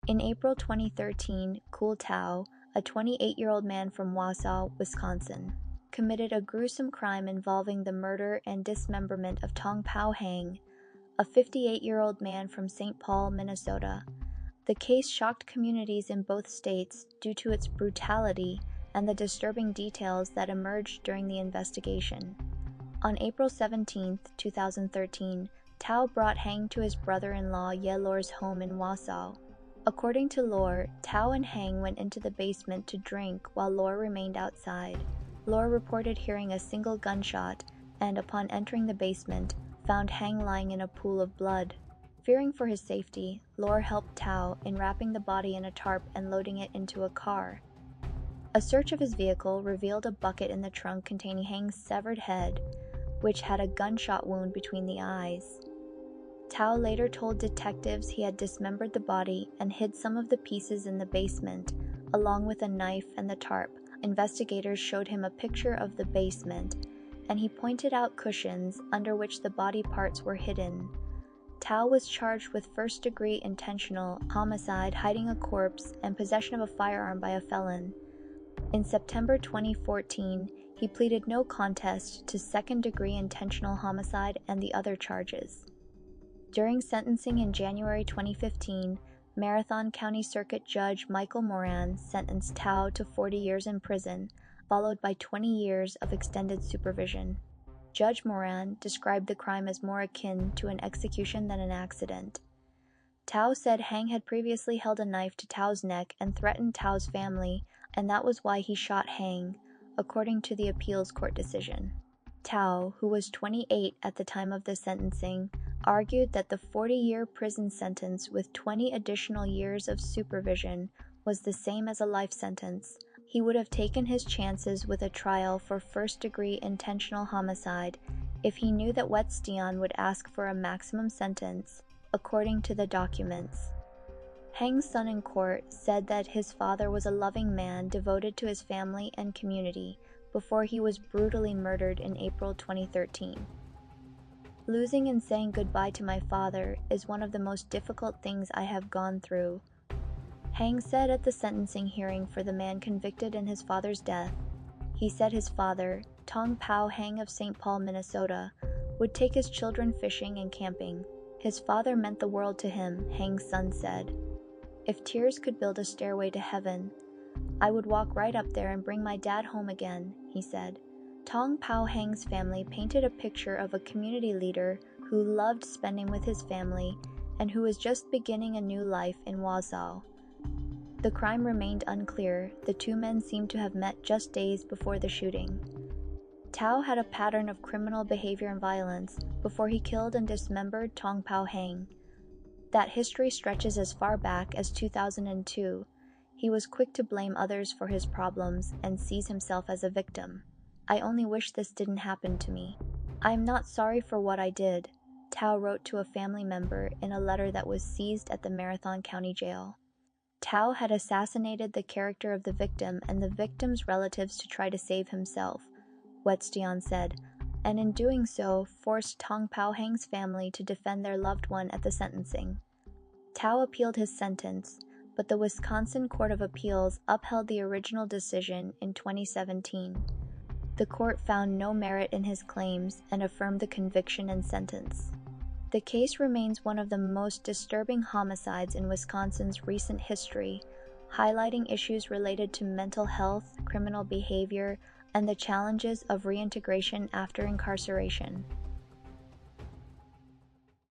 In April 2013, Kul Tao, a 28-year-old man from Wausau, Wisconsin, committed a gruesome crime involving the murder and dismemberment of Tong Pao Hang, a 58-year-old man from St. Paul, Minnesota. The case shocked communities in both states due to its brutality and the disturbing details that emerged during the investigation. On April 17, 2013, Tao brought Hang to his brother-in-law Ye Lor's home in Wausau. According to Lor, Tao and Hang went into the basement to drink while Lor remained outside. Lor reported hearing a single gunshot and, upon entering the basement, found Hang lying in a pool of blood. Fearing for his safety, Lor helped Tao in wrapping the body in a tarp and loading it into a car. A search of his vehicle revealed a bucket in the trunk containing Hang's severed head, which had a gunshot wound between the eyes. Tao later told detectives he had dismembered the body and hid some of the pieces in the basement, along with a knife and the tarp. Investigators showed him a picture of the basement, and he pointed out cushions under which the body parts were hidden. Tao was charged with first-degree intentional homicide, hiding a corpse, and possession of a firearm by a felon. In September 2014, he pleaded no contest to second-degree intentional homicide and the other charges. During sentencing in January 2015, Marathon County Circuit Judge Michael Moran sentenced Tao to 40 years in prison, followed by 20 years of extended supervision. Judge Moran described the crime as more akin to an execution than an accident. Tao said Hang had previously held a knife to Tao's neck and threatened Tao's family, and that was why he shot Hang, according to the appeals court decision. Tao, who was 28 at the time of the sentencing, argued that the 40-year prison sentence with 20 additional years of supervision was the same as a life sentence. He would have taken his chances with a trial for first-degree intentional homicide if he knew that Wetstein would ask for a maximum sentence, according to the documents. Hang's son in court said that his father was a loving man devoted to his family and community before he was brutally murdered in April 2013. Losing and saying goodbye to my father is one of the most difficult things I have gone through, Hang said at the sentencing hearing for the man convicted in his father's death. He said his father, Tong Pao Hang of St. Paul, Minnesota, would take his children fishing and camping. His father meant the world to him, Hang's son said. If tears could build a stairway to heaven, I would walk right up there and bring my dad home again, he said. Tong Pao Hang's family painted a picture of a community leader who loved spending with his family and who was just beginning a new life in Wausau. The crime remained unclear. The two men seemed to have met just days before the shooting. Tao had a pattern of criminal behavior and violence before he killed and dismembered Tong Pao Hang. That history stretches as far back as 2002. He was quick to blame others for his problems and sees himself as a victim. I only wish this didn't happen to me. I am not sorry for what I did, Tao wrote to a family member in a letter that was seized at the Marathon County Jail. Tao had assassinated the character of the victim and the victim's relatives to try to save himself, Wetstein said, and in doing so forced Tong Pao Hang's family to defend their loved one at the sentencing. Tao appealed his sentence, but the Wisconsin Court of Appeals upheld the original decision in 2017. The court found no merit in his claims and affirmed the conviction and sentence. The case remains one of the most disturbing homicides in Wisconsin's recent history, highlighting issues related to mental health, criminal behavior, and the challenges of reintegration after incarceration.